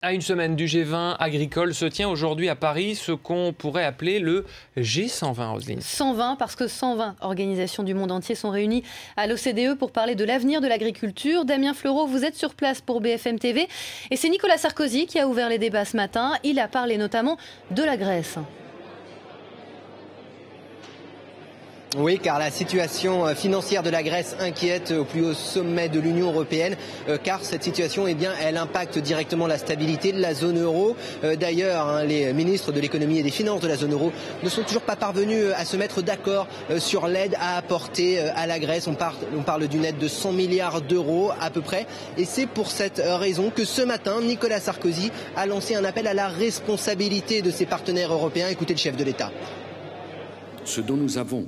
À une semaine du G20 agricole se tient aujourd'hui à Paris ce qu'on pourrait appeler le G120, Roselyne. 120 parce que 120 organisations du monde entier sont réunies à l'OCDE pour parler de l'avenir de l'agriculture. Damien Fleureau, vous êtes sur place pour BFM TV et c'est Nicolas Sarkozy qui a ouvert les débats ce matin. Il a parlé notamment de la Grèce. Oui, car la situation financière de la Grèce inquiète au plus haut sommet de l'Union européenne, car cette situation, eh bien, elle impacte directement la stabilité de la zone euro. D'ailleurs, les ministres de l'économie et des finances de la zone euro ne sont toujours pas parvenus à se mettre d'accord sur l'aide à apporter à la Grèce. On parle d'une aide de 100 milliards d'euros à peu près. Et c'est pour cette raison que ce matin, Nicolas Sarkozy a lancé un appel à la responsabilité de ses partenaires européens. Écoutez le chef de l'État. Ce dont nous avons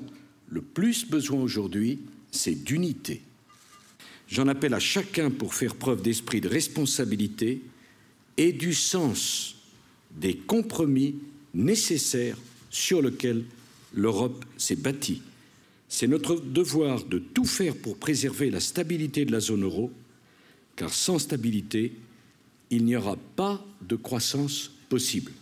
le plus besoin aujourd'hui, c'est d'unité. J'en appelle à chacun pour faire preuve d'esprit de responsabilité et du sens des compromis nécessaires sur lesquels l'Europe s'est bâtie. C'est notre devoir de tout faire pour préserver la stabilité de la zone euro, car sans stabilité, il n'y aura pas de croissance possible.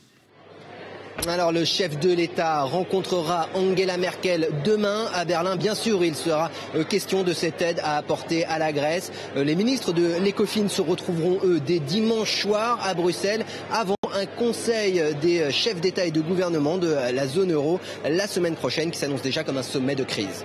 Alors le chef de l'État rencontrera Angela Merkel demain à Berlin. Bien sûr, il sera question de cette aide à apporter à la Grèce. Les ministres de l'Ecofin se retrouveront, eux, dès dimanche soir à Bruxelles avant un conseil des chefs d'État et de gouvernement de la zone euro la semaine prochaine qui s'annonce déjà comme un sommet de crise.